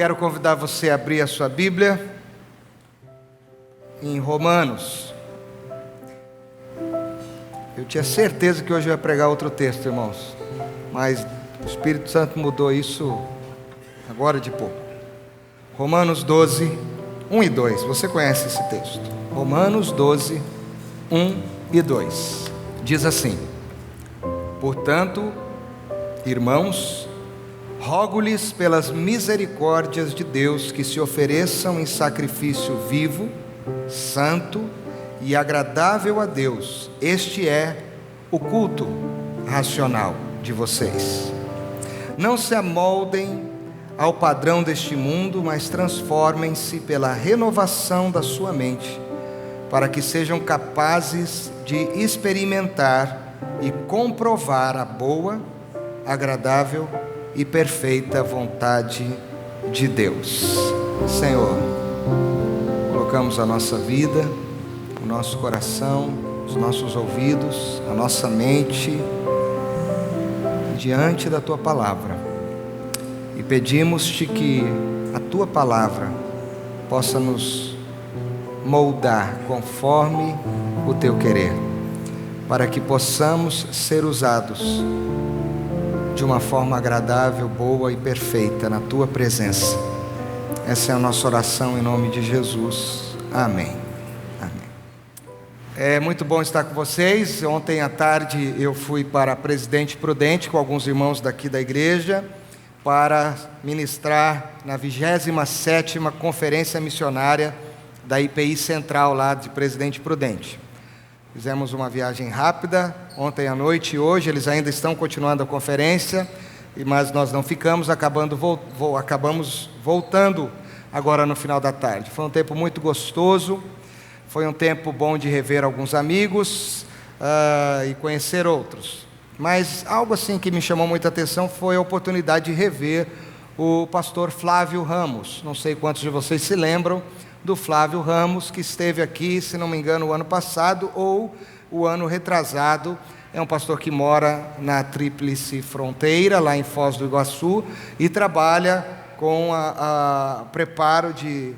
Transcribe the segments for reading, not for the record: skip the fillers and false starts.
Quero convidar você a abrir a sua Bíblia em Romanos. Eu tinha certeza que hoje eu ia pregar outro texto, irmãos, mas o Espírito Santo mudou isso agora de pouco. Romanos 12, 1 e 2. Você conhece esse texto? Romanos 12, 1 e 2. Diz assim: portanto, irmãos, rogo-lhes pelas misericórdias de Deus que se ofereçam em sacrifício vivo, santo e agradável a Deus. Este é o culto racional de vocês. Não se amoldem ao padrão deste mundo, mas transformem-se pela renovação da sua mente, para que sejam capazes de experimentar e comprovar a boa, agradável e perfeita vontade de Deus. Senhor, colocamos a nossa vida, o nosso coração, os nossos ouvidos, a nossa mente diante da Tua Palavra e pedimos-Te que a Tua Palavra possa nos moldar conforme o Teu querer, para que possamos ser usados de uma forma agradável, boa e perfeita na Tua presença. Essa é a nossa oração em nome de Jesus. Amém. Amém. É muito bom estar com vocês. Ontem à tarde eu fui para Presidente Prudente com alguns irmãos daqui da igreja para ministrar na 27ª Conferência Missionária da IPI Central lá de Presidente Prudente. Fizemos uma viagem rápida ontem à noite e hoje eles ainda estão continuando a conferência, mas nós não ficamos, acabamos voltando agora no final da tarde. Foi um tempo muito gostoso, foi um tempo bom de rever alguns amigos e conhecer outros. Mas algo assim que me chamou muita atenção foi a oportunidade de rever o pastor Flávio Ramos. Não sei quantos de vocês se lembram do Flávio Ramos, que esteve aqui, se não me engano, o ano passado ou o ano retrasado. É um pastor que mora na Tríplice Fronteira, lá em Foz do Iguaçu, e trabalha com o preparo de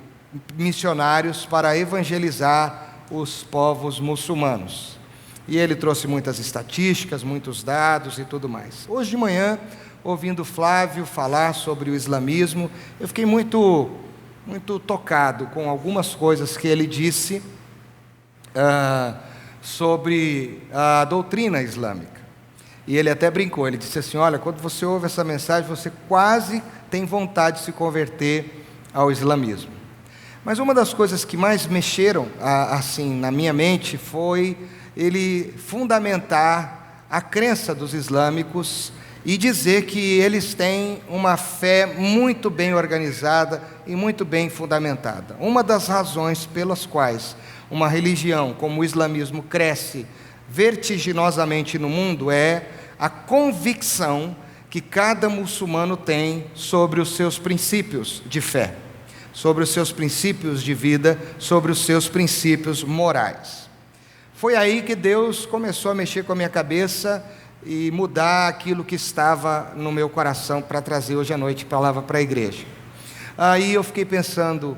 missionários para evangelizar os povos muçulmanos. E ele trouxe muitas estatísticas, muitos dados e tudo mais. Hoje de manhã, ouvindo o Flávio falar sobre o islamismo, eu fiquei muito tocado com algumas coisas que ele disse sobre a doutrina islâmica. E ele até brincou, ele disse assim: olha, quando você ouve essa mensagem, você quase tem vontade de se converter ao islamismo. Mas uma das coisas que mais mexeram assim na minha mente foi ele fundamentar a crença dos islâmicos e dizer que eles têm uma fé muito bem organizada e muito bem fundamentada. Uma das razões pelas quais uma religião como o islamismo cresce vertiginosamente no mundo é a convicção que cada muçulmano tem sobre os seus princípios de fé, sobre os seus princípios de vida, sobre os seus princípios morais. Foi aí que Deus começou a mexer com a minha cabeça e mudar aquilo que estava no meu coração para trazer hoje à noite palavra para a igreja. Aí eu fiquei pensando,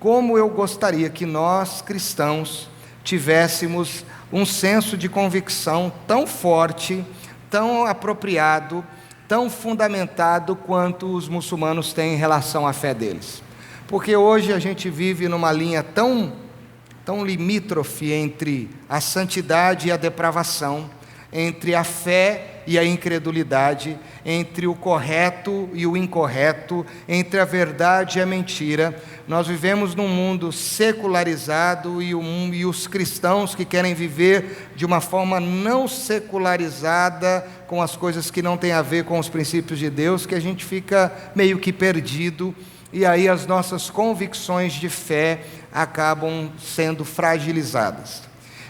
como eu gostaria que nós, cristãos, tivéssemos um senso de convicção tão forte, tão apropriado, tão fundamentado quanto os muçulmanos têm em relação à fé deles. Porque hoje a gente vive numa linha tão limítrofe entre a santidade e a depravação, entre a fé e a incredulidade, entre o correto e o incorreto, entre a verdade e a mentira. Nós vivemos num mundo secularizado e os cristãos que querem viver de uma forma não secularizada, com as coisas que não têm a ver com os princípios de Deus, que a gente fica meio que perdido, e aí as nossas convicções de fé acabam sendo fragilizadas.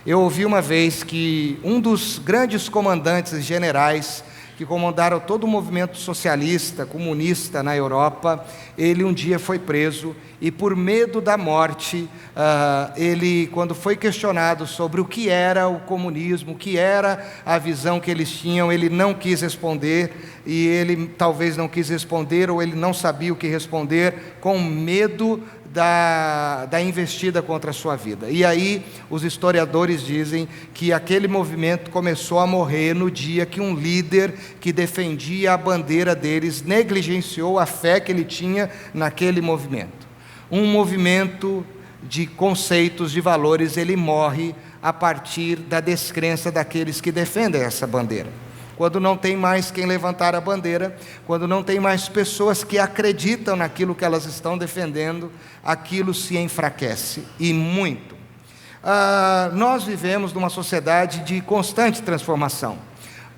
Eu ouvi uma vez que um dos grandes comandantes generais que comandaram todo o movimento socialista, comunista na Europa, ele um dia foi preso e, por medo da morte, ele, quando foi questionado sobre o que era o comunismo, o que era a visão que eles tinham, ele não quis responder, e ele talvez não quis responder, ou ele não sabia o que responder, com medo da investida contra a sua vida. E aí os historiadores dizem que aquele movimento começou a morrer no dia que um líder que defendia a bandeira deles negligenciou a fé que ele tinha naquele movimento. Um movimento de conceitos, de valores, ele morre a partir da descrença daqueles que defendem essa bandeira. Quando não tem mais quem levantar a bandeira, quando não tem mais pessoas que acreditam naquilo que elas estão defendendo, aquilo se enfraquece, e muito. Nós vivemos numa sociedade de constante transformação.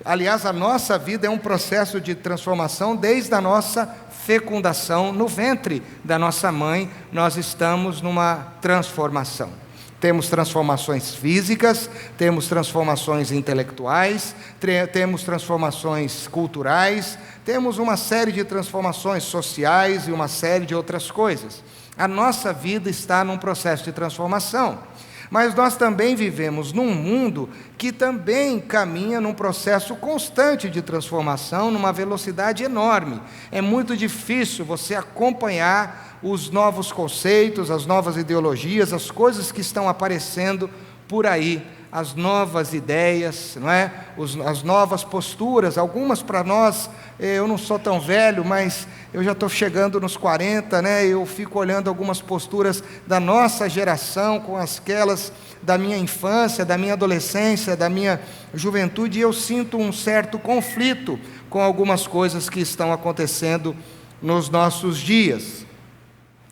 Aliás, a nossa vida é um processo de transformação desde a nossa fecundação no ventre da nossa mãe. Nós estamos numa transformação. Temos transformações físicas, temos transformações intelectuais, temos transformações culturais, temos uma série de transformações sociais e uma série de outras coisas. A nossa vida está num processo de transformação, mas nós também vivemos num mundo que também caminha num processo constante de transformação, numa velocidade enorme. É muito difícil você acompanhar os novos conceitos, as novas ideologias, as coisas que estão aparecendo por aí, as novas ideias, não é? As novas posturas. Algumas para nós, eu não sou tão velho, mas eu já estou chegando nos 40, né? Eu fico olhando algumas posturas da nossa geração com aquelas da minha infância, da minha adolescência, da minha juventude, e eu sinto um certo conflito com algumas coisas que estão acontecendo nos nossos dias.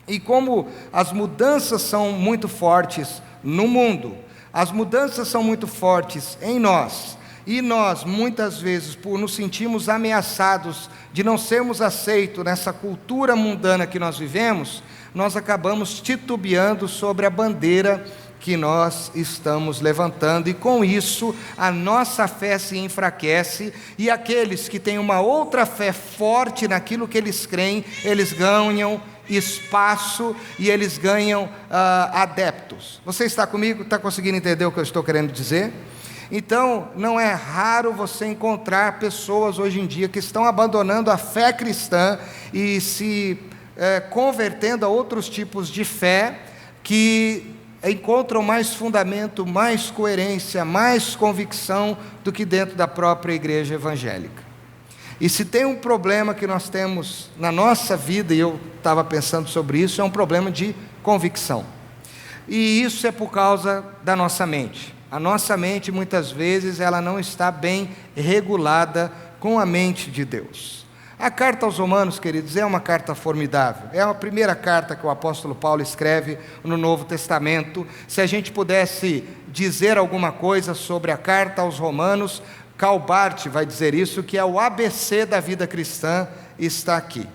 E como as mudanças são muito fortes no mundo, as mudanças são muito fortes em nós, e nós, muitas vezes, por nos sentirmos ameaçados de não sermos aceitos nessa cultura mundana que nós vivemos, nós acabamos titubeando sobre a bandeira que nós estamos levantando, e com isso a nossa fé se enfraquece, e aqueles que têm uma outra fé forte naquilo que eles creem, eles ganham espaço e eles ganham adeptos. Você está comigo? Está conseguindo entender o que eu estou querendo dizer? Então, não é raro você encontrar pessoas hoje em dia que estão abandonando a fé cristã e se convertendo a outros tipos de fé, que encontram mais fundamento, mais coerência, mais convicção do que dentro da própria igreja evangélica. E se tem um problema que nós temos na nossa vida, e eu estava pensando sobre isso, é um problema de convicção. E isso é por causa da nossa mente. A nossa mente, muitas vezes, ela não está bem regulada com a mente de Deus. A carta aos Romanos, queridos, é uma carta formidável. É a primeira carta que o apóstolo Paulo escreve no Novo Testamento. Se a gente pudesse dizer alguma coisa sobre a carta aos Romanos, Karl Barth vai dizer isso, que é o ABC da vida cristã, está aqui.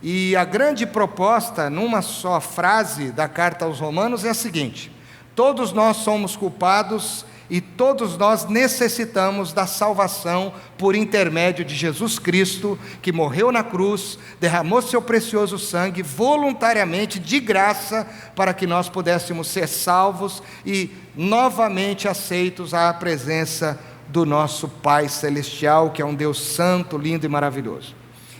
E a grande proposta, numa só frase da carta aos Romanos, é a seguinte: todos nós somos culpados e todos nós necessitamos da salvação por intermédio de Jesus Cristo, que morreu na cruz, derramou seu precioso sangue voluntariamente, de graça, para que nós pudéssemos ser salvos e novamente aceitos à presença do nosso Pai Celestial, que é um Deus santo, lindo e maravilhoso.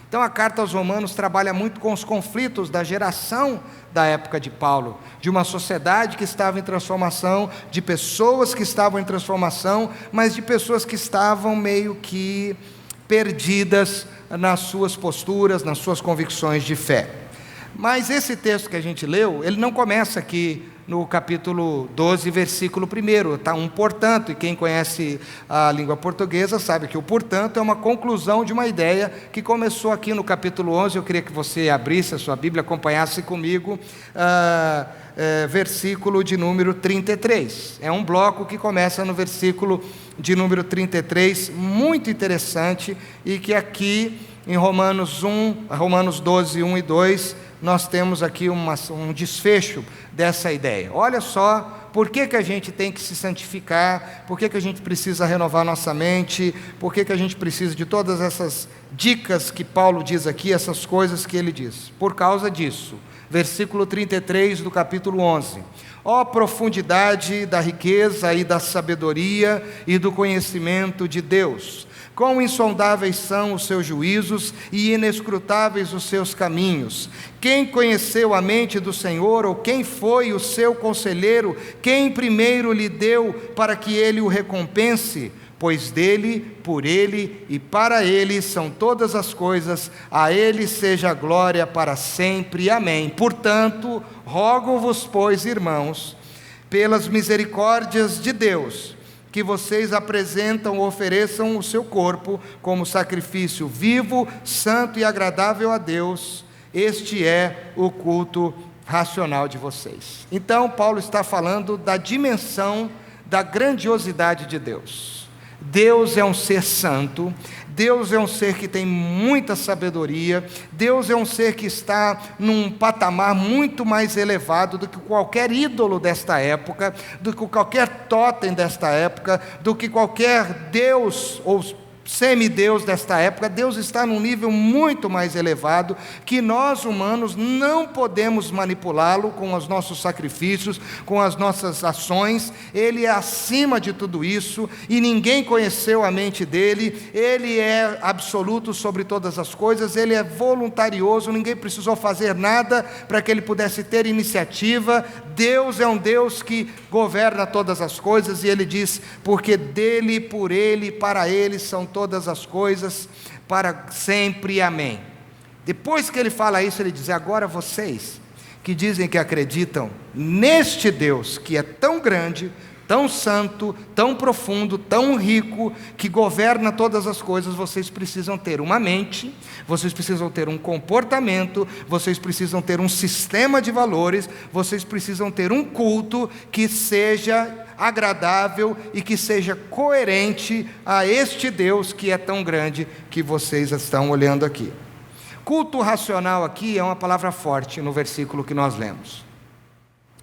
Então a carta aos Romanos trabalha muito com os conflitos da geração da época de Paulo, de uma sociedade que estava em transformação, de pessoas que estavam em transformação, mas de pessoas que estavam meio que perdidas nas suas posturas, nas suas convicções de fé. Mas esse texto que a gente leu, ele não começa aqui no capítulo 12, versículo 1, está um portanto, e quem conhece a língua portuguesa sabe que o portanto é uma conclusão de uma ideia que começou aqui no capítulo 11, eu queria que você abrisse a sua Bíblia, acompanhasse comigo, versículo de número 33, é um bloco que começa no versículo de número 33, muito interessante, e que aqui em Romanos 12, 1 e 2, nós temos aqui um desfecho dessa ideia. Olha só por que a gente tem que se santificar, por que a gente precisa renovar nossa mente, por que a gente precisa de todas essas dicas que Paulo diz aqui, essas coisas que ele diz. Por causa disso, versículo 33 do capítulo 11. Ó profundidade da riqueza e da sabedoria e do conhecimento de Deus! Quão insondáveis são os seus juízos e inescrutáveis os seus caminhos! Quem conheceu a mente do Senhor, ou quem foi o seu conselheiro? Quem primeiro lhe deu para que ele o recompense? Pois dele, por ele e para ele são todas as coisas, a ele seja a glória para sempre. Amém. Portanto, rogo-vos, pois, irmãos, pelas misericórdias de Deus, que vocês apresentam ou ofereçam o seu corpo como sacrifício vivo, santo e agradável a Deus. Este é o culto racional de vocês. Então, Paulo está falando da dimensão da grandiosidade de Deus. Deus é um ser santo, Deus é um ser que tem muita sabedoria, Deus é um ser que está num patamar muito mais elevado do que qualquer ídolo desta época, do que qualquer totem desta época, do que qualquer deus ou semideus desta época. Deus está num nível muito mais elevado, que nós humanos não podemos manipulá-lo com os nossos sacrifícios, com as nossas ações. Ele é acima de tudo isso, e ninguém conheceu a mente dele. Ele é absoluto sobre todas as coisas, ele é voluntarioso, ninguém precisou fazer nada para que ele pudesse ter iniciativa. Deus é um Deus que governa todas as coisas, e ele diz, porque dele, por ele, para ele são todas as coisas, para sempre, amém. Depois que ele fala isso, ele diz, agora vocês que dizem que acreditam neste Deus que é tão grande, tão santo, tão profundo, tão rico, que governa todas as coisas, vocês precisam ter uma mente, vocês precisam ter um comportamento, vocês precisam ter um sistema de valores, vocês precisam ter um culto que seja agradável e que seja coerente a este Deus que é tão grande que vocês estão olhando aqui. Culto racional aqui é uma palavra forte no versículo que nós lemos.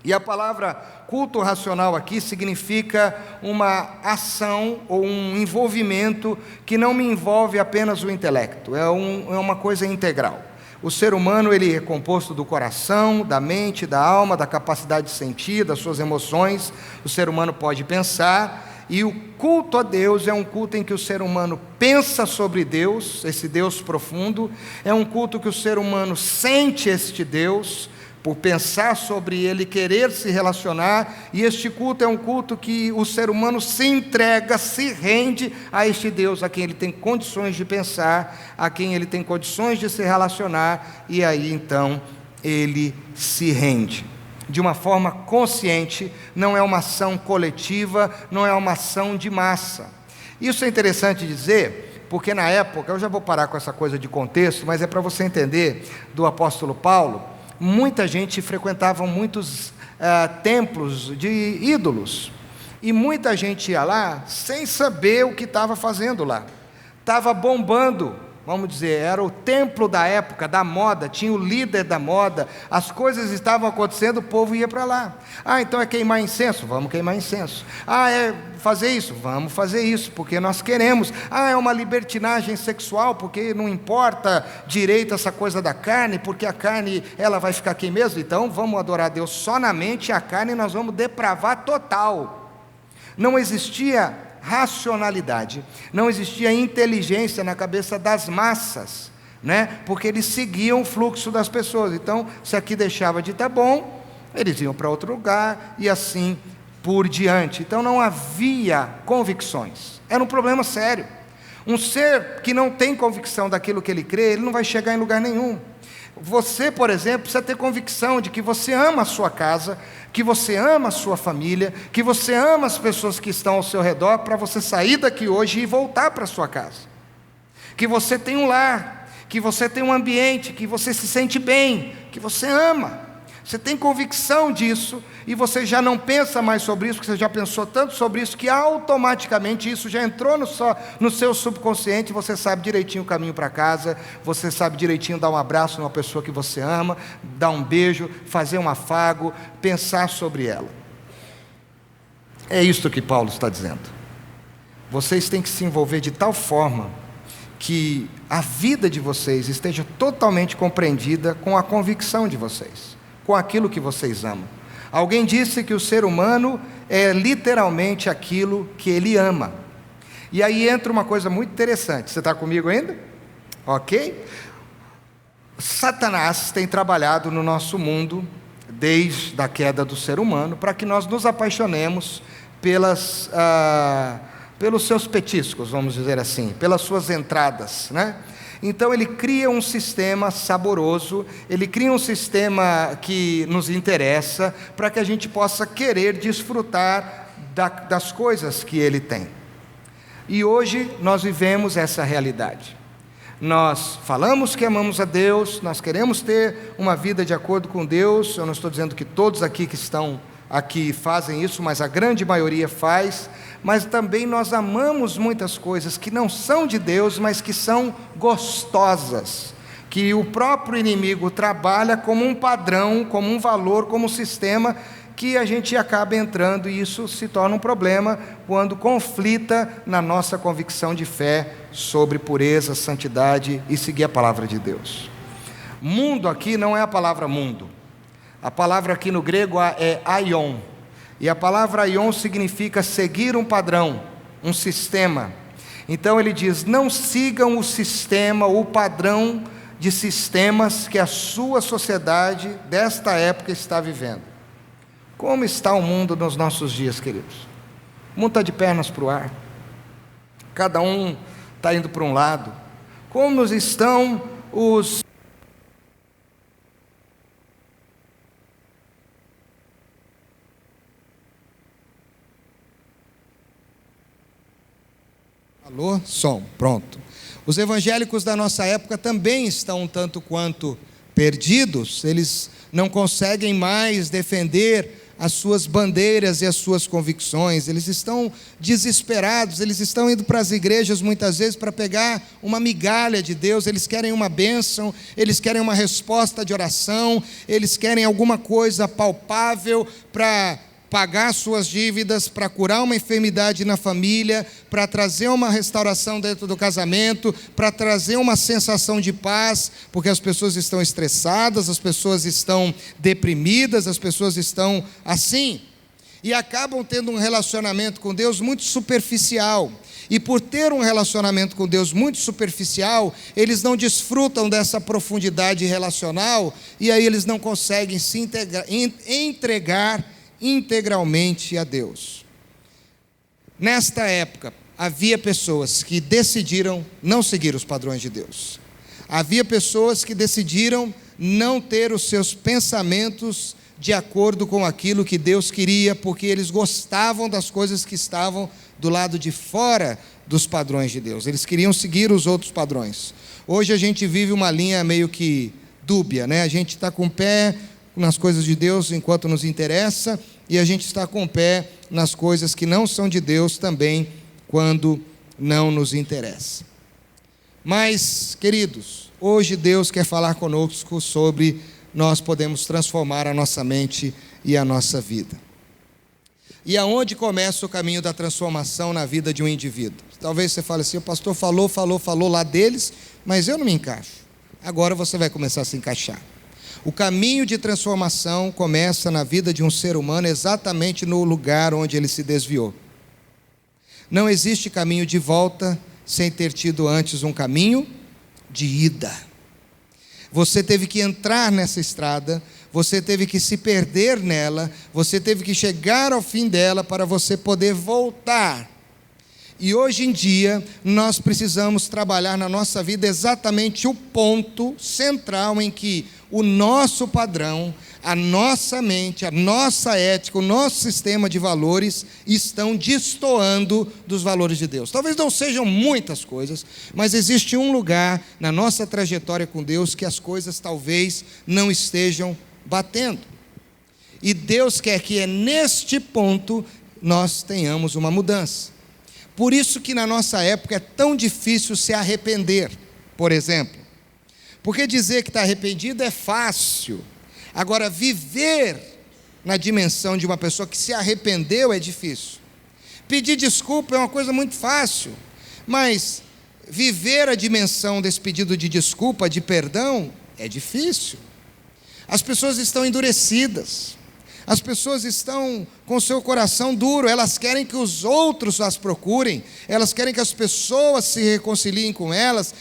E a palavra culto racional aqui significa uma ação ou um envolvimento que não me envolve apenas o intelecto, é uma coisa integral. O ser humano, ele é composto do coração, da mente, da alma, da capacidade de sentir, das suas emoções. O ser humano pode pensar, e o culto a Deus é um culto em que o ser humano pensa sobre Deus, esse Deus profundo. É um culto que o ser humano sente este Deus, por pensar sobre ele, querer se relacionar, e este culto é um culto que o ser humano se entrega, se rende a este Deus, a quem ele tem condições de pensar, a quem ele tem condições de se relacionar, e aí então ele se rende. De uma forma consciente, não é uma ação coletiva, não é uma ação de massa. Isso é interessante dizer, porque na época, eu já vou parar com essa coisa de contexto, mas é para você entender do apóstolo Paulo. Muita gente frequentava muitos templos de ídolos, e muita gente ia lá sem saber o que estava fazendo lá. Estava bombando, vamos dizer, era o templo da época, da moda, tinha o líder da moda, as coisas estavam acontecendo, o povo ia para lá. Então é queimar incenso? Vamos queimar incenso. É fazer isso? Vamos fazer isso, porque nós queremos. É uma libertinagem sexual, porque não importa direito essa coisa da carne, porque a carne, ela vai ficar aqui mesmo, então vamos adorar a Deus só na mente, e a carne nós vamos depravar total. Não existia racionalidade, não existia inteligência na cabeça das massas, né? Porque eles seguiam o fluxo das pessoas. Então, se aqui deixava de estar bom, eles iam para outro lugar, e assim por diante. Então não havia convicções, era um problema sério. Um ser que não tem convicção daquilo que ele crê, ele não vai chegar em lugar nenhum. Você, por exemplo, precisa ter convicção de que você ama a sua casa, que você ama a sua família, que você ama as pessoas que estão ao seu redor, para você sair daqui hoje e voltar para a sua casa. Que você tem um lar, que você tem um ambiente, que você se sente bem, que você ama. Você tem convicção disso, e você já não pensa mais sobre isso, porque você já pensou tanto sobre isso, que automaticamente isso já entrou no seu subconsciente. Você sabe direitinho o caminho para casa, você sabe direitinho dar um abraço numa pessoa que você ama, dar um beijo, fazer um afago, pensar sobre ela. É isto que Paulo está dizendo. Vocês têm que se envolver de tal forma que a vida de vocês esteja totalmente compreendida com a convicção de vocês, com aquilo que vocês amam. Alguém disse que o ser humano é literalmente aquilo que ele ama. E aí entra uma coisa muito interessante. Você está comigo ainda? Ok? Satanás tem trabalhado no nosso mundo desde a queda do ser humano para que nós nos apaixonemos pelos seus petiscos, vamos dizer assim, pelas suas entradas, né? Então ele cria um sistema saboroso, ele cria um sistema que nos interessa, para que a gente possa querer desfrutar das coisas que ele tem. E hoje nós vivemos essa realidade. Nós falamos que amamos a Deus, nós queremos ter uma vida de acordo com Deus. Eu não estou dizendo que todos aqui que estão aqui fazem isso, mas a grande maioria faz. Mas também nós amamos muitas coisas que não são de Deus, mas que são gostosas, que o próprio inimigo trabalha como um padrão, como um valor, como um sistema, que a gente acaba entrando, e isso se torna um problema quando conflita na nossa convicção de fé sobre pureza, santidade e seguir a palavra de Deus. Mundo aqui não é a palavra mundo. A palavra aqui no grego é aion. E a palavra aion significa seguir um padrão, um sistema. Então ele diz: não sigam o sistema, o padrão de sistemas que a sua sociedade desta época está vivendo. Como está o mundo nos nossos dias, queridos? O mundo está de pernas para o ar. Cada um está indo para um lado. Como estão os... Alô? Som, pronto. Os evangélicos da nossa época também estão um tanto quanto perdidos. Eles não conseguem mais defender as suas bandeiras e as suas convicções. Eles estão desesperados, eles estão indo para as igrejas muitas vezes para pegar uma migalha de Deus. Eles querem uma bênção, eles querem uma resposta de oração, eles querem alguma coisa palpável para pagar suas dívidas, para curar uma enfermidade na família, para trazer uma restauração dentro do casamento, para trazer uma sensação de paz, porque as pessoas estão estressadas, as pessoas estão deprimidas, as pessoas estão assim, e acabam tendo um relacionamento com Deus muito superficial. E por ter um relacionamento com Deus muito superficial, eles não desfrutam dessa profundidade relacional, e aí eles não conseguem se entregar integralmente a Deus. Nesta época, havia pessoas que decidiram não seguir os padrões de Deus. Havia pessoas que decidiram não ter os seus pensamentos de acordo com aquilo que Deus queria, porque eles gostavam das coisas que estavam do lado de fora dos padrões de Deus. Eles queriam seguir os outros padrões. Hoje a gente vive uma linha meio que dúbia, né? A gente está com o pé nas coisas de Deus enquanto nos interessa, e a gente está com o pé nas coisas que não são de Deus também quando não nos interessa. Mas, queridos, hoje Deus quer falar conosco sobre nós podemos transformar a nossa mente e a nossa vida. E aonde começa o caminho da transformação na vida de um indivíduo? Talvez você fale assim: o pastor falou lá deles, mas eu não me encaixo. Agora você vai começar a se encaixar. O caminho de transformação começa na vida de um ser humano exatamente no lugar onde ele se desviou. Não existe caminho de volta sem ter tido antes um caminho de ida. Você teve que entrar nessa estrada, você teve que se perder nela, você teve que chegar ao fim dela para você poder voltar. E hoje em dia, nós precisamos trabalhar na nossa vida exatamente o ponto central em que o nosso padrão, a nossa mente, a nossa ética, o nosso sistema de valores estão destoando dos valores de Deus. Talvez não sejam muitas coisas, mas existe um lugar na nossa trajetória com Deus que as coisas talvez não estejam batendo. E Deus quer que neste ponto nós tenhamos uma mudança. Por isso que na nossa época é tão difícil se arrepender, por exemplo. Porque dizer que está arrependido é fácil. Agora, viver na dimensão de uma pessoa que se arrependeu é difícil. Pedir desculpa é uma coisa muito fácil, mas viver a dimensão desse pedido de desculpa, de perdão, é difícil. As pessoas estão endurecidas, as pessoas estão com seu coração duro, elas querem que os outros as procurem, elas querem que as pessoas se reconciliem com elas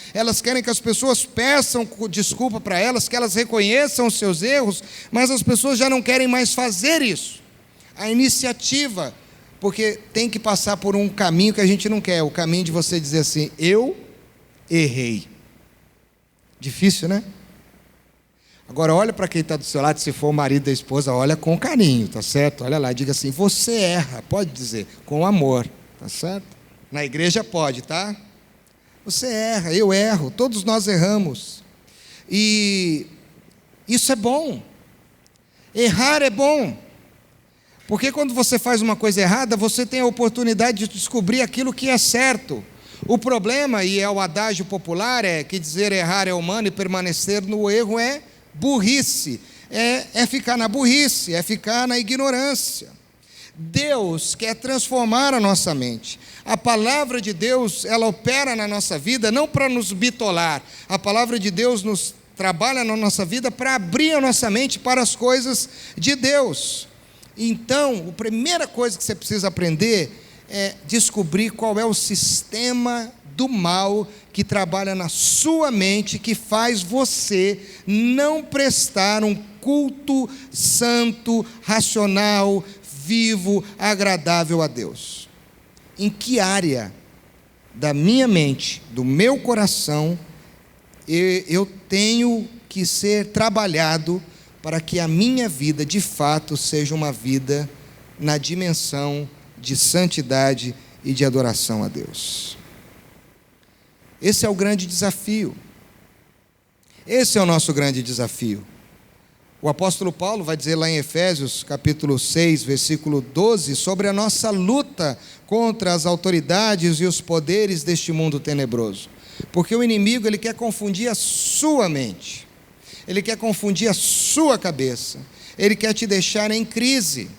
querem que as pessoas peçam desculpa para elas, que elas reconheçam os seus erros, mas as pessoas já não querem mais fazer isso. A iniciativa, porque tem que passar por um caminho que a gente não quer, o caminho de você dizer assim, eu errei. Difícil, né? Agora olha para quem está do seu lado, se for o marido da esposa, olha com carinho, tá certo? Olha lá, diga assim, você erra, pode dizer, com amor, tá certo? Na igreja pode, tá? Você erra, eu erro, todos nós erramos. E isso é bom. Errar é bom. Porque quando você faz uma coisa errada, você tem a oportunidade de descobrir aquilo que é certo. O problema, e é o adágio popular, é que dizer errar é humano e permanecer no erro é burrice, é ficar na burrice, é ficar na ignorância. Deus quer transformar a nossa mente. A palavra de Deus, ela opera na nossa vida não para nos bitolar. A palavra de Deus nos trabalha na nossa vida para abrir a nossa mente para as coisas de Deus. Então, a primeira coisa que você precisa aprender é descobrir qual é o sistema do mal que trabalha na sua mente, que faz você não prestar um culto santo, racional, vivo, agradável a Deus. Em que área da minha mente, do meu coração, eu tenho que ser trabalhado para que a minha vida, de fato, seja uma vida na dimensão de santidade e de adoração a Deus. Esse é o grande desafio. Esse é o nosso grande desafio. O apóstolo Paulo vai dizer lá em Efésios, capítulo 6, versículo 12, sobre a nossa luta contra as autoridades e os poderes deste mundo tenebroso. Porque o inimigo, ele quer confundir a sua mente. Ele quer confundir a sua cabeça. Ele quer te deixar em crise.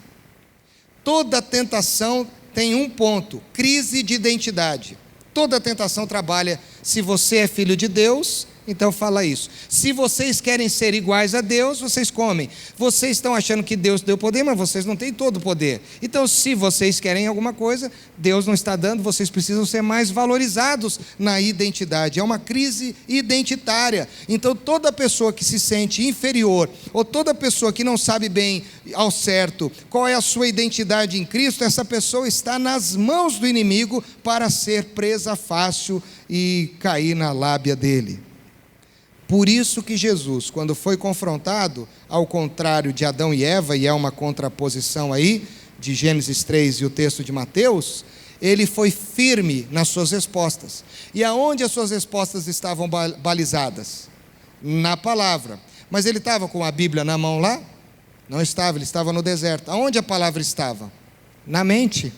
Toda tentação tem um ponto: crise de identidade. Toda tentação trabalha, se você é filho de Deus, então fala isso. Se vocês querem ser iguais a Deus, vocês comem. Vocês estão achando que Deus deu poder, mas vocês não têm todo o poder. Então, se vocês querem alguma coisa, Deus não está dando, vocês precisam ser mais valorizados na identidade. É uma crise identitária. Então, toda pessoa que se sente inferior, ou toda pessoa que não sabe bem ao certo qual é a sua identidade em Cristo, essa pessoa está nas mãos do inimigo para ser presa fácil e cair na lábia dele. Por isso que Jesus, quando foi confrontado, ao contrário de Adão e Eva, e é uma contraposição aí, de Gênesis 3 e o texto de Mateus, ele foi firme nas suas respostas. E aonde as suas respostas estavam balizadas? Na palavra. Mas ele estava com a Bíblia na mão lá? Não estava, ele estava no deserto. Aonde a palavra estava? Na mente,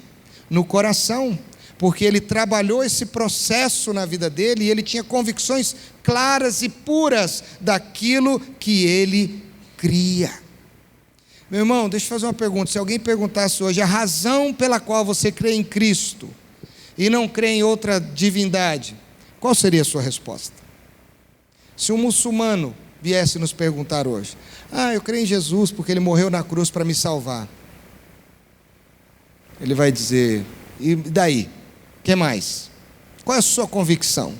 no coração. Porque ele trabalhou esse processo na vida dele e ele tinha convicções claras e puras daquilo que ele cria. Meu irmão, deixa eu fazer uma pergunta. Se alguém perguntasse hoje a razão pela qual você crê em Cristo e não crê em outra divindade, qual seria a sua resposta? Se um muçulmano viesse nos perguntar hoje: eu creio em Jesus porque ele morreu na cruz para me salvar. Ele vai dizer: e daí? O que mais? Qual é a sua convicção?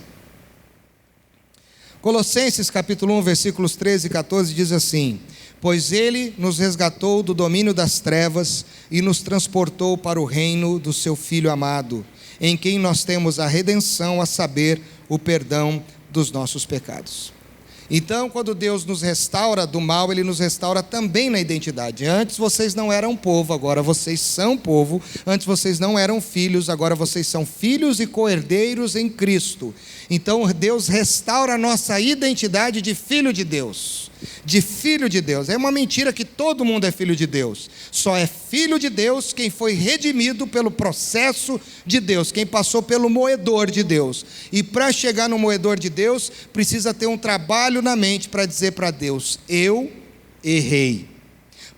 Colossenses capítulo 1, versículos 13 e 14 diz assim: pois ele nos resgatou do domínio das trevas e nos transportou para o reino do seu Filho amado, em quem nós temos a redenção, a saber, o perdão dos nossos pecados. Então, quando Deus nos restaura do mal, Ele nos restaura também na identidade. Antes vocês não eram povo, agora vocês são povo. Antes vocês não eram filhos, agora vocês são filhos e co-herdeiros em Cristo. Então, Deus restaura a nossa identidade de filho de Deus. De filho de Deus. É uma mentira que todo mundo é filho de Deus. Só é filho de Deus quem foi redimido pelo processo de Deus, quem passou pelo moedor de Deus. E para chegar no moedor de Deus, precisa ter um trabalho na mente para dizer para Deus: eu errei.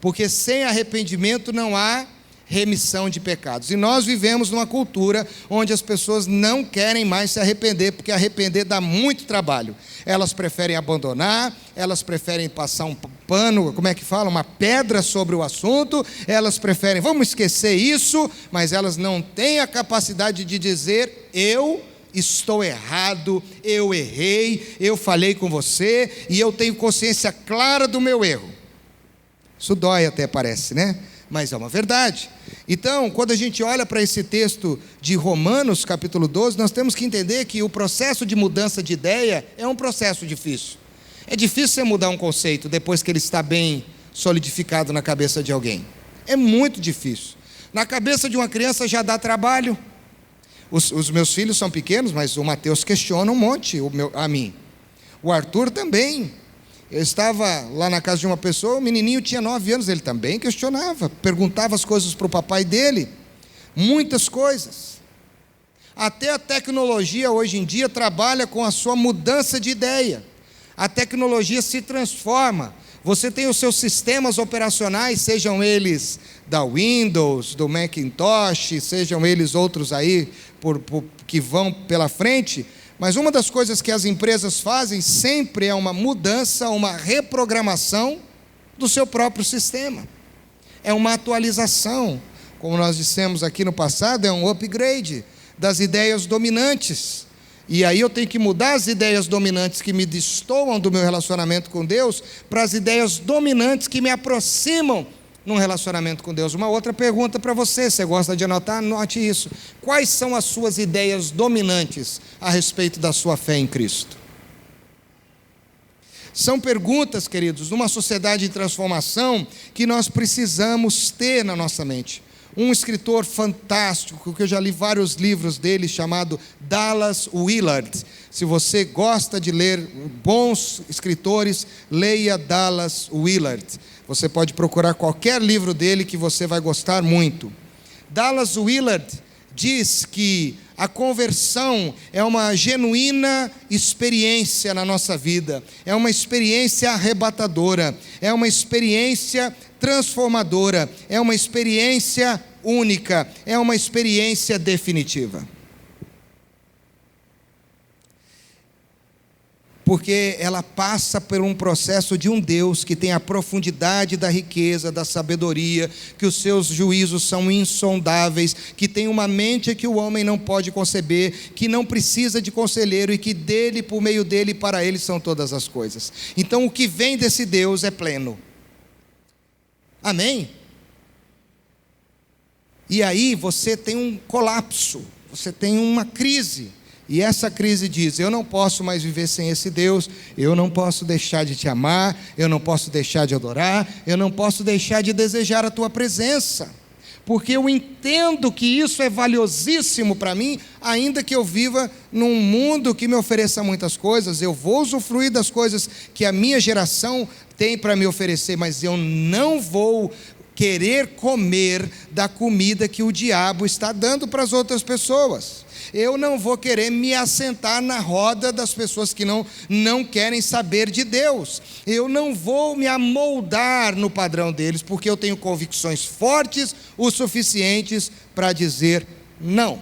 porque sem arrependimento não há remissão de pecados. E nós vivemos numa cultura onde as pessoas não querem mais se arrepender, porque arrepender dá muito trabalho. Elas preferem abandonar, elas preferem passar um pano, como é que fala? Uma pedra sobre o assunto, elas preferem, vamos esquecer isso, mas elas não têm a capacidade de dizer, eu estou errado, eu errei, eu falei com você, e eu tenho consciência clara do meu erro. Isso dói até, parece, né? Mas é uma verdade. Então, quando a gente olha para esse texto de Romanos, capítulo 12, nós temos que entender que o processo de mudança de ideia é um processo difícil. É difícil você mudar um conceito depois que ele está bem solidificado na cabeça de alguém. É muito difícil. Na cabeça de uma criança já dá trabalho. Os meus filhos são pequenos, mas o Mateus questiona um monte a mim. O Arthur também. Eu estava lá na casa de uma pessoa, o menininho tinha 9 anos, ele também questionava, perguntava as coisas para o papai dele, muitas coisas. Até a tecnologia hoje em dia trabalha com a sua mudança de ideia. A tecnologia se transforma. Você tem os seus sistemas operacionais, sejam eles da Windows, do Macintosh, sejam eles outros aí que vão pela frente. Mas uma das coisas que as empresas fazem sempre é uma mudança, uma reprogramação do seu próprio sistema. É uma atualização, como nós dissemos aqui no passado, é um upgrade das ideias dominantes. E aí eu tenho que mudar as ideias dominantes que me destoam do meu relacionamento com Deus para as ideias dominantes que me aproximam num relacionamento com Deus. Uma outra pergunta para você, você gosta de anotar? Anote isso. Quais são as suas ideias dominantes a respeito da sua fé em Cristo? São perguntas, queridos, numa sociedade de transformação que nós precisamos ter na nossa mente. Um escritor fantástico, que eu já li vários livros dele, chamado Dallas Willard. Se você gosta de ler bons escritores, leia Dallas Willard. Você pode procurar qualquer livro dele que você vai gostar muito. Dallas Willard diz que a conversão é uma genuína experiência na nossa vida, é uma experiência arrebatadora, é uma experiência transformadora, é uma experiência única, é uma experiência definitiva. Porque ela passa por um processo de um Deus que tem a profundidade da riqueza, da sabedoria, que os seus juízos são insondáveis, que tem uma mente que o homem não pode conceber, que não precisa de conselheiro e que dele, por meio dele e para ele são todas as coisas. Então o que vem desse Deus é pleno. Amém? E aí você tem um colapso, você tem uma crise. E essa crise diz, eu não posso mais viver sem esse Deus, eu não posso deixar de te amar, eu não posso deixar de adorar, eu não posso deixar de desejar a tua presença, porque eu entendo que isso é valiosíssimo para mim, ainda que eu viva num mundo que me ofereça muitas coisas, eu vou usufruir das coisas que a minha geração tem para me oferecer, mas eu não vou querer comer da comida que o diabo está dando para as outras pessoas. Eu não vou querer me assentar na roda das pessoas que não querem saber de Deus. Eu não vou me amoldar no padrão deles, porque eu tenho convicções fortes o suficientes para dizer não.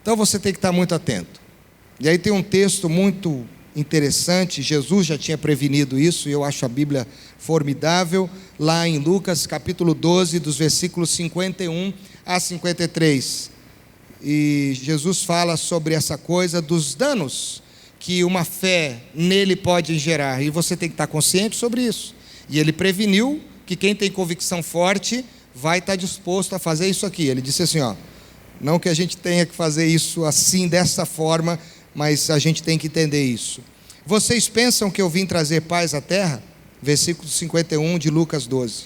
Então você tem que estar muito atento. E aí tem um texto muito interessante, Jesus já tinha prevenido isso, e eu acho a Bíblia formidável, lá em Lucas capítulo 12, dos versículos 51 a 53, e Jesus fala sobre essa coisa dos danos que uma fé nele pode gerar, e você tem que estar consciente sobre isso, e ele preveniu que quem tem convicção forte vai estar disposto a fazer isso aqui. Ele disse assim, não que a gente tenha que fazer isso assim, dessa forma, mas a gente tem que entender isso. Vocês pensam que eu vim trazer paz à terra? Versículo 51 de Lucas 12.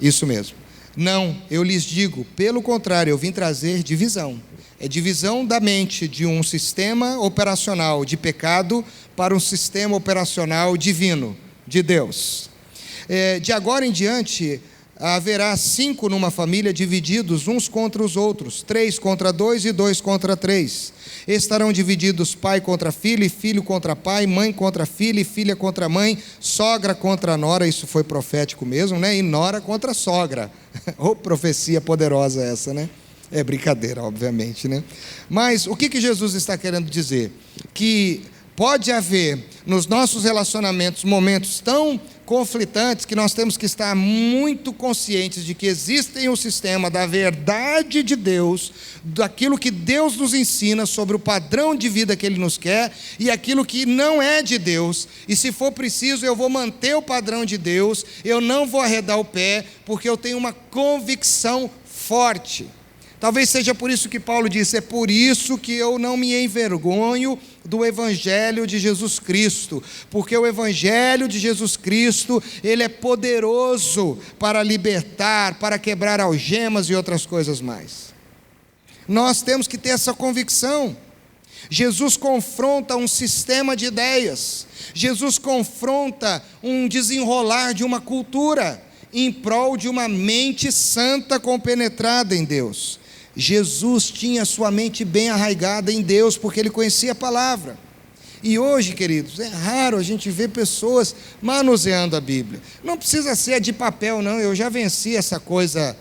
Isso mesmo. Não, eu lhes digo, pelo contrário, eu vim trazer divisão. É divisão da mente de um sistema operacional de pecado para um sistema operacional divino, de Deus. De agora em diante, haverá 5 numa família divididos uns contra os outros, 3 contra 2 e 2 contra 3. Estarão divididos pai contra filho, e filho contra pai, mãe contra filha, e filha contra mãe, sogra contra nora, isso foi profético mesmo, né? E nora contra sogra. Ô, profecia poderosa essa, né? É brincadeira, obviamente, né? Mas o que Jesus está querendo dizer? Que pode haver nos nossos relacionamentos momentos tão conflitantes que nós temos que estar muito conscientes de que existem um sistema da verdade de Deus, daquilo que Deus nos ensina sobre o padrão de vida que Ele nos quer e aquilo que não é de Deus. E se for preciso, eu vou manter o padrão de Deus, eu não vou arredar o pé, porque eu tenho uma convicção forte. Talvez seja por isso que Paulo disse: é por isso que eu não me envergonho do Evangelho de Jesus Cristo, porque o Evangelho de Jesus Cristo, ele é poderoso para libertar, para quebrar algemas e outras coisas mais. Nós temos que ter essa convicção. Jesus confronta um sistema de ideias, Jesus confronta um desenrolar de uma cultura, em prol de uma mente santa compenetrada em Deus. Jesus tinha sua mente bem arraigada em Deus, porque ele conhecia a palavra. E hoje, queridos, é raro a gente ver pessoas manuseando a Bíblia. Não precisa ser de papel, não. Eu já venci essa coisa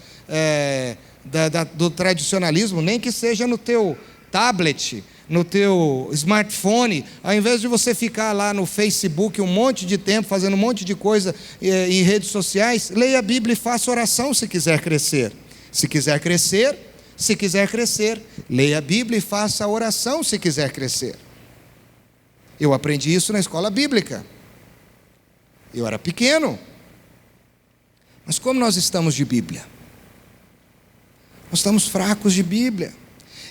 do tradicionalismo, nem que seja no teu tablet, no teu smartphone. Ao invés de você ficar lá no Facebook um monte de tempo, fazendo um monte de coisa em redes sociais, leia a Bíblia e faça oração se quiser crescer. Se quiser crescer, leia a Bíblia e faça a oração se quiser crescer. Eu aprendi isso na escola bíblica. Eu era pequeno. Mas como nós estamos de Bíblia? Nós estamos fracos de Bíblia.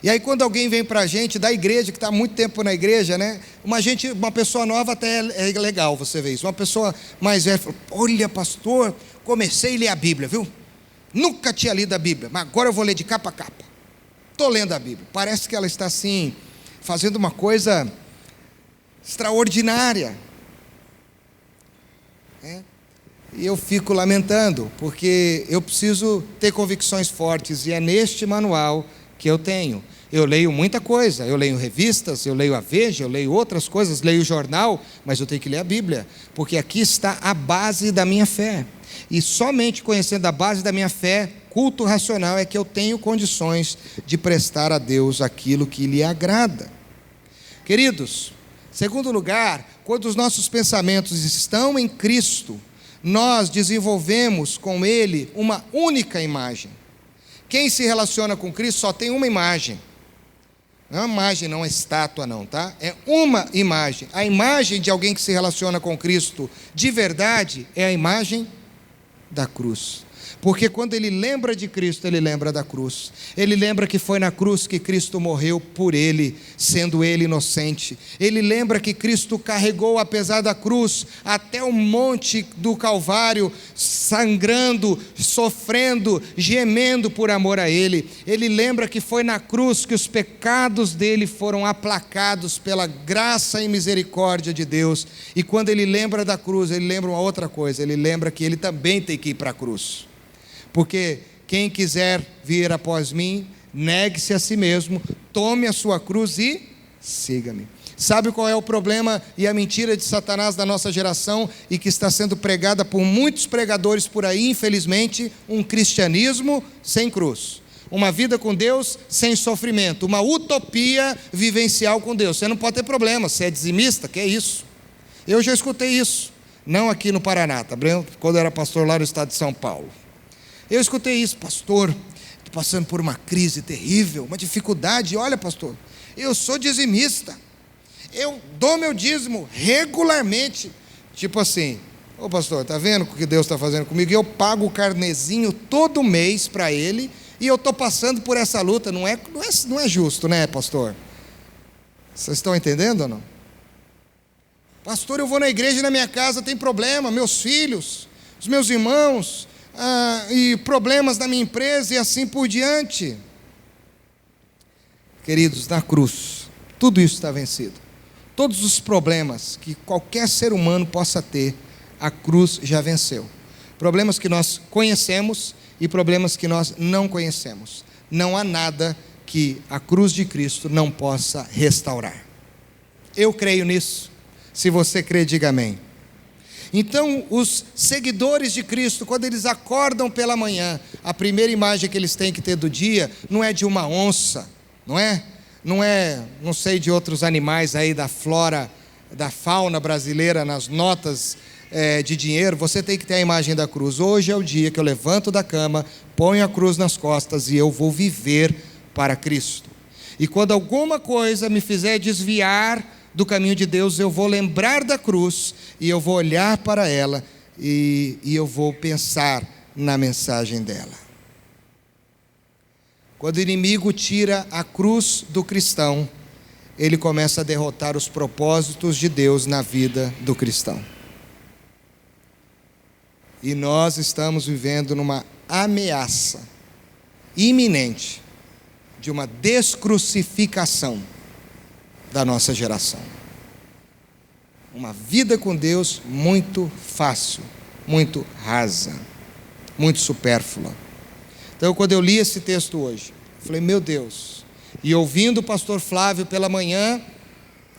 E aí quando alguém vem para a gente da igreja, que está há muito tempo na igreja, né? Uma pessoa nova até é legal você ver isso. Uma pessoa mais velha fala: olha, pastor, comecei a ler a Bíblia, viu? Nunca tinha lido a Bíblia, mas agora eu vou ler de capa a capa. Estou lendo a Bíblia. Parece que ela está assim, fazendo uma coisa extraordinária. E eu fico lamentando, porque eu preciso ter convicções fortes, e é neste manual que eu tenho. Eu leio muita coisa, eu leio revistas, eu leio a Veja, eu leio outras coisas, leio jornal, mas eu tenho que ler a Bíblia, porque aqui está a base da minha fé. E somente conhecendo a base da minha fé, culto racional, é que eu tenho condições de prestar a Deus aquilo que lhe agrada. Queridos, segundo lugar, quando os nossos pensamentos estão em Cristo, nós desenvolvemos com Ele uma única imagem. Quem se relaciona com Cristo só tem uma imagem. Não é uma imagem, não é estátua não, tá? É uma imagem. A imagem de alguém que se relaciona com Cristo de verdade é a imagem da cruz. Porque quando ele lembra de Cristo, ele lembra da cruz. Ele lembra que foi na cruz que Cristo morreu por ele, sendo ele inocente. Ele lembra que Cristo carregou, apesar da cruz, até o monte do Calvário, sangrando, sofrendo, gemendo por amor a ele. Ele lembra que foi na cruz que os pecados dele foram aplacados pela graça e misericórdia de Deus. E quando ele lembra da cruz, ele lembra uma outra coisa. Ele lembra que ele também tem que ir para a cruz. Porque quem quiser vir após mim, negue-se a si mesmo, tome a sua cruz e siga-me. Sabe qual é o problema e a mentira de Satanás da nossa geração e que está sendo pregada por muitos pregadores por aí, infelizmente? Um cristianismo sem cruz. Uma vida com Deus sem sofrimento. Uma utopia vivencial com Deus. Você não pode ter problema, você é dizimista, que é isso? Eu já escutei isso. Não aqui no Paraná, tá bem? Quando eu era pastor lá no estado de São Paulo. Eu escutei isso: pastor, estou passando por uma crise terrível, uma dificuldade. Olha, pastor, eu sou dizimista, eu dou meu dízimo regularmente. Tipo assim: ô pastor, está vendo o que Deus está fazendo comigo? Eu pago o carnezinho todo mês para ele, e eu estou passando por essa luta. Não é justo, né, pastor? Vocês estão entendendo ou não? Pastor, eu vou na igreja e na minha casa tem problema, meus filhos, os meus irmãos, e problemas na minha empresa e assim por diante. Queridos, na cruz, tudo isso está vencido. Todos os problemas que qualquer ser humano possa ter, a cruz já venceu. Problemas que nós conhecemos e problemas que nós não conhecemos. Não há nada que a cruz de Cristo não possa restaurar. Eu creio nisso. Se você crê, diga amém. Então, os seguidores de Cristo, quando eles acordam pela manhã, a primeira imagem que eles têm que ter do dia não é de uma onça, não é? Não sei de outros animais aí da flora, da fauna brasileira nas notas de dinheiro. Você tem que ter a imagem da cruz. Hoje é o dia que eu levanto da cama, ponho a cruz nas costas e eu vou viver para Cristo. E quando alguma coisa me fizer desviar do caminho de Deus, eu vou lembrar da cruz e eu vou olhar para ela e eu vou pensar na mensagem dela. Quando o inimigo tira a cruz do cristão, ele começa a derrotar os propósitos de Deus na vida do cristão. E nós estamos vivendo numa ameaça iminente de uma descrucificação da nossa geração. Uma vida com Deus muito fácil, muito rasa, muito supérflua. Então, quando eu li esse texto hoje, eu falei, meu Deus, e ouvindo o pastor Flávio pela manhã,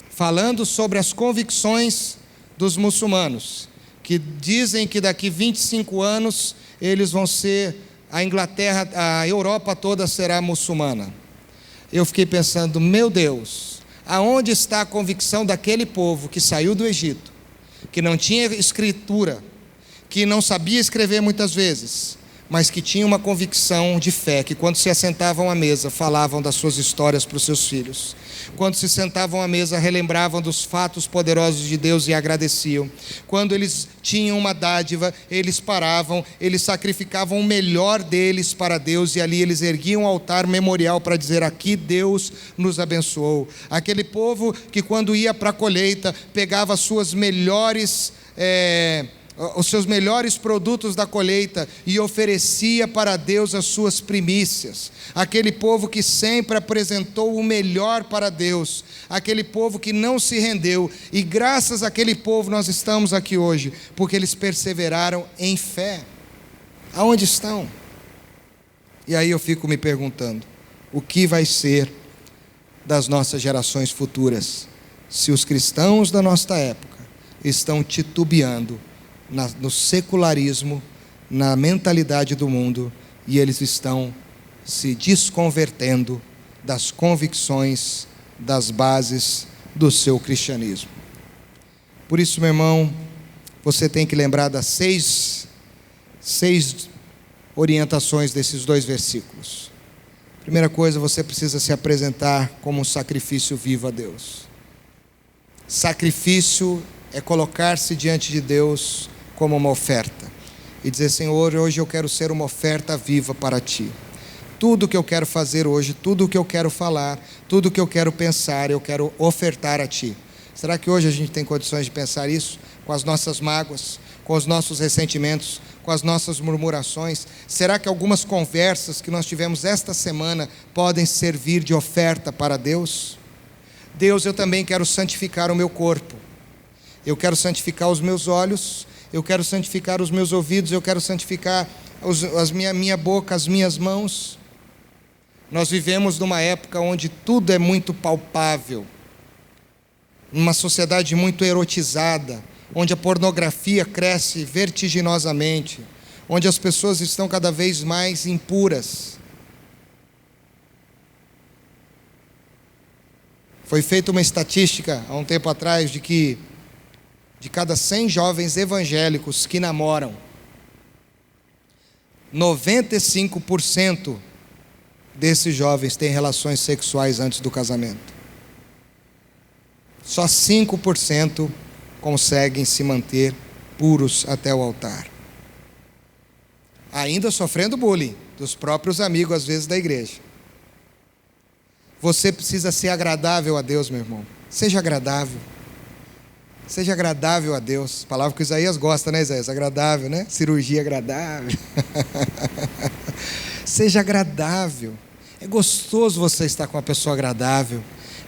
falando sobre as convicções dos muçulmanos, que dizem que daqui 25 anos eles vão ser, a Inglaterra, a Europa toda será muçulmana. Eu fiquei pensando, meu Deus, aonde está a convicção daquele povo que saiu do Egito, que não tinha escritura, que não sabia escrever muitas vezes, mas que tinha uma convicção de fé, que quando se assentavam à mesa, falavam das suas histórias para os seus filhos. Quando se sentavam à mesa, relembravam dos fatos poderosos de Deus e agradeciam. Quando eles tinham uma dádiva, eles paravam, eles sacrificavam o melhor deles para Deus, e ali eles erguiam um altar memorial para dizer, aqui Deus nos abençoou. Aquele povo que quando ia para a colheita, pegava as suas melhores os seus melhores produtos da colheita e oferecia para Deus as suas primícias. Aquele povo que sempre apresentou o melhor para Deus, aquele povo que não se rendeu, e graças àquele povo nós estamos aqui hoje, porque eles perseveraram em fé. Aonde estão? E aí eu fico me perguntando, o que vai ser das nossas gerações futuras, se os cristãos da nossa época estão titubeando no secularismo, na mentalidade do mundo, e eles estão se desconvertendo das convicções, das bases do seu cristianismo. Por isso, meu irmão, você tem que lembrar das seis orientações desses 2 versículos. Primeira coisa, você precisa se apresentar como um sacrifício vivo a Deus. Sacrifício é colocar-se diante de Deus como uma oferta e dizer, Senhor, hoje eu quero ser uma oferta viva para Ti. Tudo que eu quero fazer hoje, tudo que eu quero falar, tudo que eu quero pensar, eu quero ofertar a Ti. Será que hoje a gente tem condições de pensar isso? Com as nossas mágoas, com os nossos ressentimentos, com as nossas murmurações? Será que algumas conversas que nós tivemos esta semana podem servir de oferta para Deus? Deus, eu também quero santificar o meu corpo. Eu quero santificar os meus olhos, eu quero santificar os meus ouvidos, eu quero santificar minha boca, as minhas mãos. Nós vivemos numa época onde tudo é muito palpável, numa sociedade muito erotizada, onde a pornografia cresce vertiginosamente, onde as pessoas estão cada vez mais impuras. Foi feita uma estatística há um tempo atrás de que de cada 100 jovens evangélicos que namoram, 95% desses jovens têm relações sexuais antes do casamento. Só 5% conseguem se manter puros até o altar. Ainda sofrendo bullying dos próprios amigos, às vezes, da igreja. Você precisa ser agradável a Deus, meu irmão. Seja agradável. Seja agradável a Deus. Palavra que o Isaías gosta, né, Isaías? Agradável, né? Cirurgia agradável. Seja agradável. É gostoso você estar com uma pessoa agradável.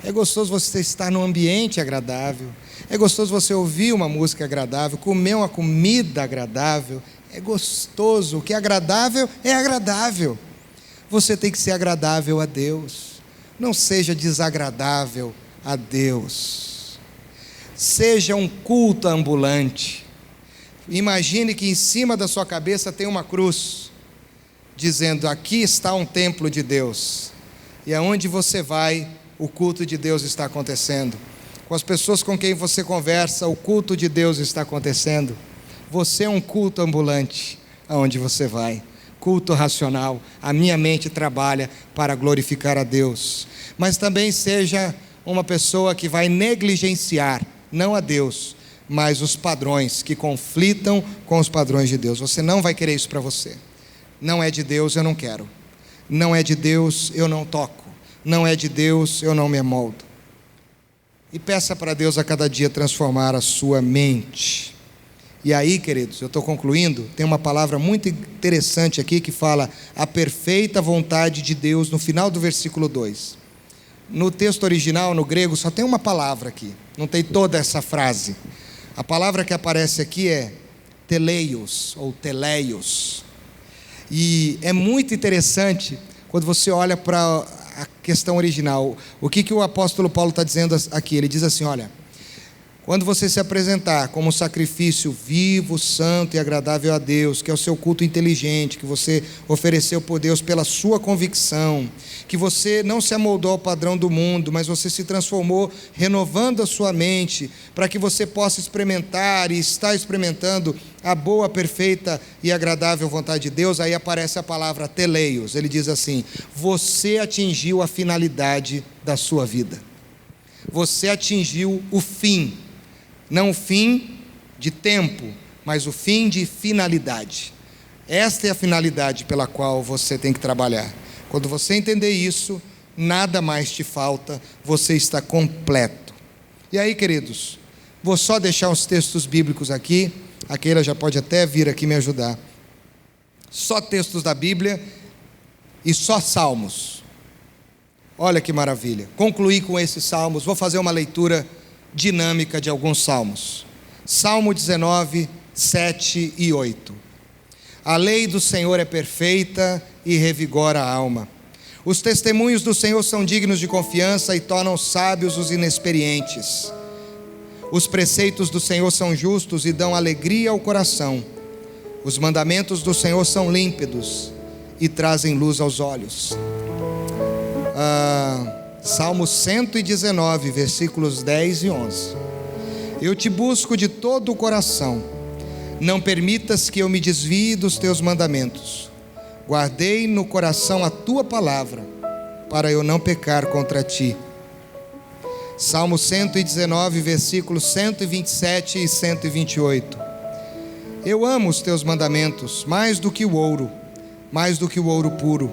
É gostoso você estar num ambiente agradável. É gostoso você ouvir uma música agradável, comer uma comida agradável. é gostoso, o que é agradável é agradável. Você tem que ser agradável a Deus, não seja desagradável a Deus. Seja um culto ambulante. Imagine que em cima da sua cabeça tem uma cruz, dizendo: aqui está um templo de Deus, e aonde você vai, o culto de Deus está acontecendo. Com as pessoas com quem você conversa, o culto de Deus está acontecendo. Você é um culto ambulante, aonde você vai. Culto racional, a minha mente trabalha para glorificar a Deus. Mas também seja uma pessoa que vai negligenciar, não a Deus, mas os padrões que conflitam com os padrões de Deus. Você não vai querer isso para você. Não é de Deus, eu não quero. Não é de Deus, eu não toco. Não é de Deus, eu não me amoldo. E peça para Deus a cada dia transformar a sua mente. E aí, queridos, eu estou concluindo, tem uma palavra muito interessante aqui que fala a perfeita vontade de Deus no final do versículo 2. No texto original, no grego, só tem uma palavra aqui, não tem toda essa frase. A palavra que aparece aqui é teleios, ou teleios. E é muito interessante quando você olha para a questão original. O que o apóstolo Paulo está dizendo aqui? Ele diz assim: olha, quando você se apresentar como um sacrifício vivo, santo e agradável a Deus, que é o seu culto inteligente, que você ofereceu por Deus pela sua convicção, que você não se amoldou ao padrão do mundo, mas você se transformou renovando a sua mente, para que você possa experimentar e está experimentando a boa, perfeita e agradável vontade de Deus. Aí aparece a palavra teleios. Ele diz assim: você atingiu a finalidade da sua vida. Você atingiu o fim. Não o fim de tempo, mas o fim de finalidade. Esta é a finalidade pela qual você tem que trabalhar. Quando você entender isso, nada mais te falta, você está completo. E aí, queridos, vou só deixar os textos bíblicos aqui. A Keila já pode até vir aqui me ajudar. Só textos da Bíblia e só salmos. Olha que maravilha. Concluí com esses salmos. Vou fazer uma leitura dinâmica de alguns salmos. Salmo 19, 7 e 8. A lei do Senhor é perfeita e revigora a alma. Os testemunhos do Senhor são dignos de confiança e tornam sábios os inexperientes. Os preceitos do Senhor são justos e dão alegria ao coração. Os mandamentos do Senhor são límpidos e trazem luz aos olhos. Salmo 119, versículos 10 e 11. Eu te busco de todo o coração, não permitas que eu me desvie dos teus mandamentos. Guardei no coração a tua palavra, para eu não pecar contra ti. Salmo 119, versículos 127 e 128. Eu amo os teus mandamentos mais do que o ouro puro.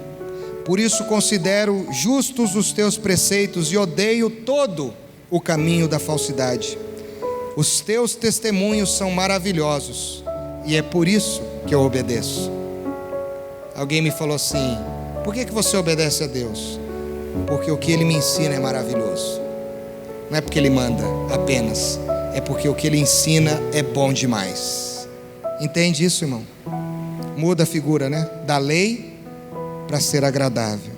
Por isso considero justos os teus preceitos e odeio todo o caminho da falsidade. Os teus testemunhos são maravilhosos e é por isso que eu obedeço. Alguém me falou assim: por que você obedece a Deus? Porque o que Ele me ensina é maravilhoso. Não é porque Ele manda apenas, é porque o que Ele ensina é bom demais. Entende isso, irmão? Muda a figura, né? Da lei para ser agradável.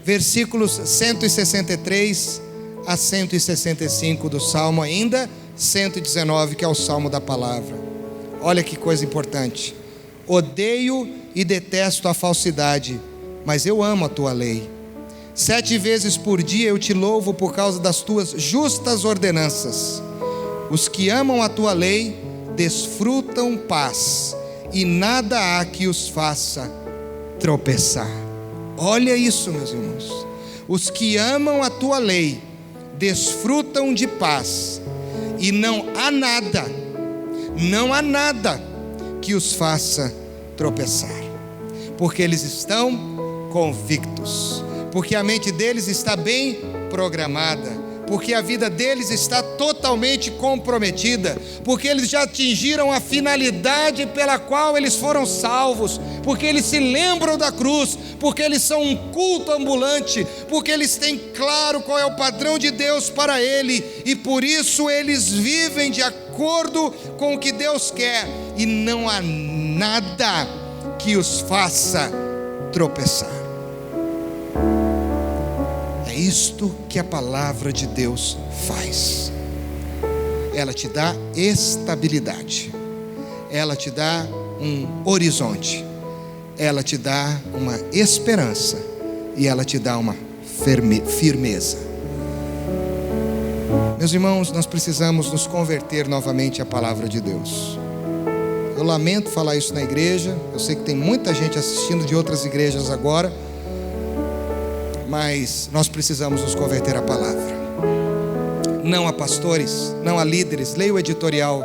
Versículos 163 a 165 do Salmo, ainda 119, que é o Salmo da palavra. Olha que coisa importante. Odeio e detesto a falsidade, mas eu amo a tua lei. 7 vezes por dia eu te louvo por causa das tuas justas ordenanças. Os que amam a tua lei desfrutam paz, e nada há que os faça tropeçar. Olha isso, meus irmãos. Os que amam a tua lei desfrutam de paz, e não há nada que os faça tropeçar, porque eles estão convictos, porque a mente deles está bem programada, porque a vida deles está totalmente comprometida, porque eles já atingiram a finalidade pela qual eles foram salvos, porque eles se lembram da cruz, porque eles são um culto ambulante, porque eles têm claro qual é o padrão de Deus para ele, e por isso eles vivem de acordo com o que Deus quer, e não há nada que os faça tropeçar. É isto que a palavra de Deus faz. Ela te dá estabilidade, ela te dá um horizonte, ela te dá uma esperança e ela te dá uma firmeza. Meus irmãos, nós precisamos nos converter novamente à palavra de Deus. Eu lamento falar isso na igreja, eu sei que tem muita gente assistindo de outras igrejas agora, mas nós precisamos nos converter à palavra. Não a pastores, não a líderes. Leia o editorial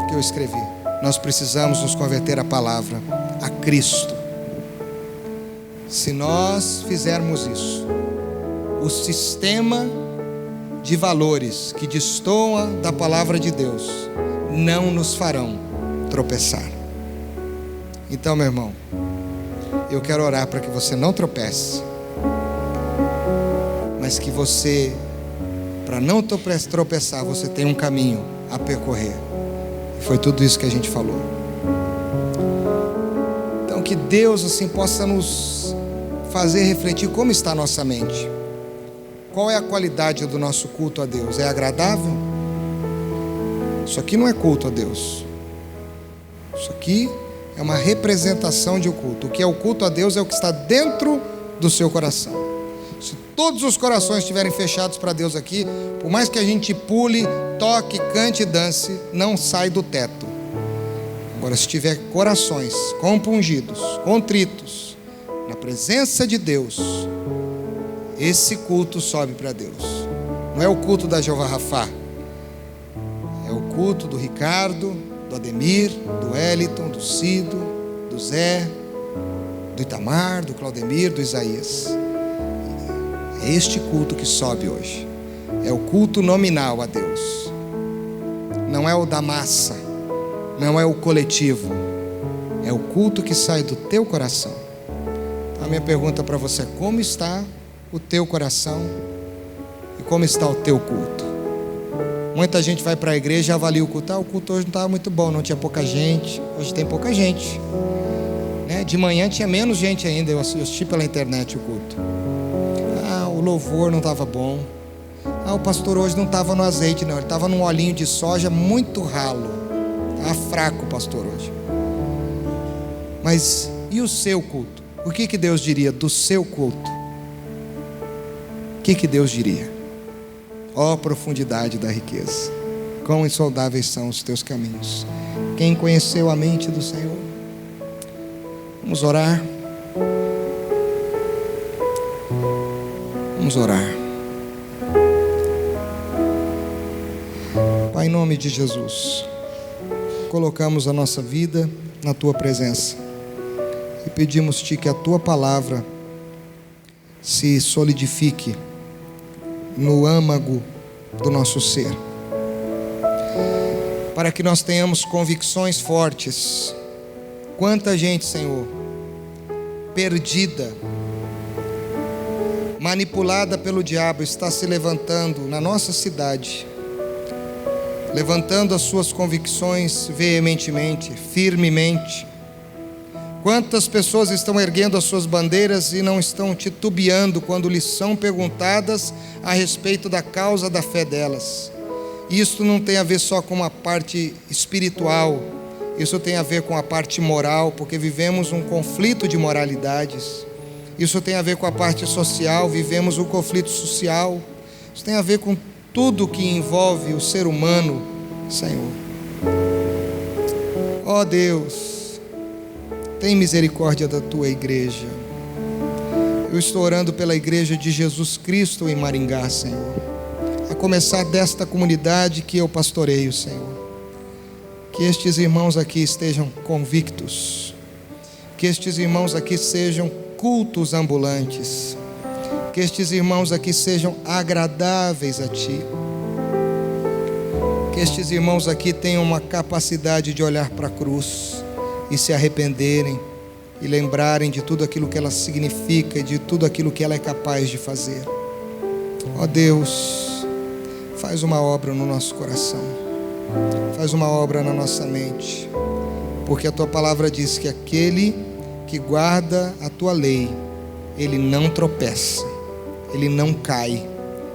que eu escrevi. Nós precisamos nos converter à palavra, a Cristo. Se nós fizermos isso, o sistema de valores que destoa da palavra de Deus não nos farão tropeçar. Então, meu irmão, eu quero orar para que você não tropece, mas que você, para não tropeçar, você tem um caminho a percorrer. Foi tudo isso que a gente falou. Então que Deus assim possa nos fazer refletir como está a nossa mente. Qual é a qualidade do nosso culto a Deus? É agradável? Isso aqui não é culto a Deus. Isso aqui é uma representação de um culto. O que é o culto a Deus é o que está dentro do seu coração. Se todos os corações estiverem fechados para Deus aqui, por mais que a gente pule, toque, cante e dance, não sai do teto. Agora, se tiver corações compungidos, contritos, na presença de Deus, esse culto sobe para Deus. Não é o culto da Jeová Rafá, é o culto do Ricardo, do Ademir, do Wellington, do Cido, do Zé, do Itamar, do Claudemir, do Isaías. É este culto que sobe hoje. É o culto nominal a Deus. Não é o da massa, não é o coletivo. É o culto que sai do teu coração. Então a minha pergunta para você é: como está o teu coração e como está o teu culto? Muita gente vai para a igreja e avalia o culto. O culto hoje não estava muito bom, não tinha pouca gente. Hoje tem pouca gente, né? De manhã tinha menos gente ainda. Eu assisti pela internet o culto. O louvor não estava bom. O pastor hoje não estava no azeite, não. Ele estava num olhinho de soja muito ralo. Estava fraco o pastor hoje. Mas e o seu culto? O que Deus diria do seu culto? O que Deus diria? Ó profundidade da riqueza, quão insondáveis são os teus caminhos. Quem conheceu a mente do Senhor? Vamos orar. Vamos orar. Pai, em nome de Jesus, colocamos a nossa vida na Tua presença e pedimos-Te que a Tua palavra se solidifique no âmago do nosso ser, para que nós tenhamos convicções fortes. Quanta gente, Senhor, perdida, manipulada pelo diabo, está se levantando na nossa cidade, levantando as suas convicções veementemente, firmemente. Quantas pessoas estão erguendo as suas bandeiras e não estão titubeando quando lhes são perguntadas a respeito da causa da fé delas. Isso não tem a ver só com a parte espiritual, isso tem a ver com a parte moral, porque vivemos um conflito de moralidades. Isso tem a ver com a parte social, vivemos um conflito social. Isso tem a ver com tudo que envolve o ser humano, Senhor. Ó Deus, tem misericórdia da Tua igreja. Eu estou orando pela igreja de Jesus Cristo em Maringá, Senhor. A começar desta comunidade que eu pastoreio, Senhor. Que estes irmãos aqui estejam convictos. Que estes irmãos aqui sejam cultos ambulantes. Que estes irmãos aqui sejam agradáveis a Ti. Que estes irmãos aqui tenham uma capacidade de olhar para a cruz e se arrependerem e lembrarem de tudo aquilo que ela significa e de tudo aquilo que ela é capaz de fazer. Ó Deus, faz uma obra no nosso coração, faz uma obra na nossa mente, porque a tua palavra diz que aquele que guarda a tua lei, ele não tropeça, ele não cai,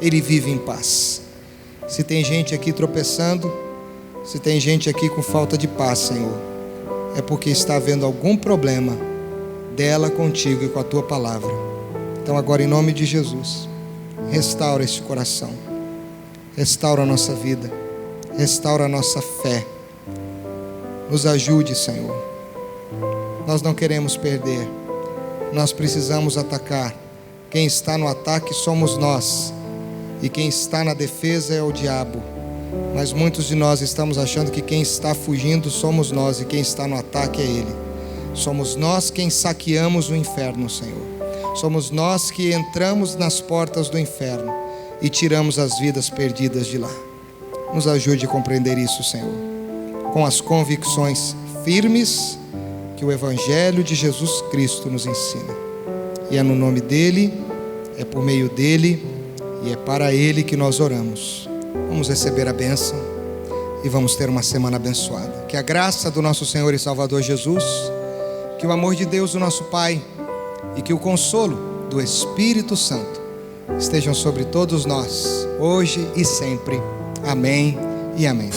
ele vive em paz. Se tem gente aqui tropeçando, se tem gente aqui com falta de paz, Senhor, é porque está havendo algum problema dela contigo e com a tua palavra. Então agora, em nome de Jesus, restaura este coração, restaura a nossa vida, restaura a nossa fé. Nos ajude, Senhor. Nós não queremos perder, nós precisamos atacar. Quem está no ataque somos nós, e quem está na defesa é o diabo. Mas muitos de nós estamos achando que quem está fugindo somos nós, e quem está no ataque é ele. Somos nós quem saqueamos o inferno, Senhor. Somos nós que entramos nas portas do inferno e tiramos as vidas perdidas de lá. Nos ajude a compreender isso, Senhor, com as convicções firmes que o Evangelho de Jesus Cristo nos ensina. E é no nome dele, é por meio dele e é para ele que nós oramos. Vamos receber a bênção e vamos ter uma semana abençoada. Que a graça do nosso Senhor e Salvador Jesus, que o amor de Deus, o nosso Pai, e que o consolo do Espírito Santo estejam sobre todos nós, hoje e sempre. Amém e amém.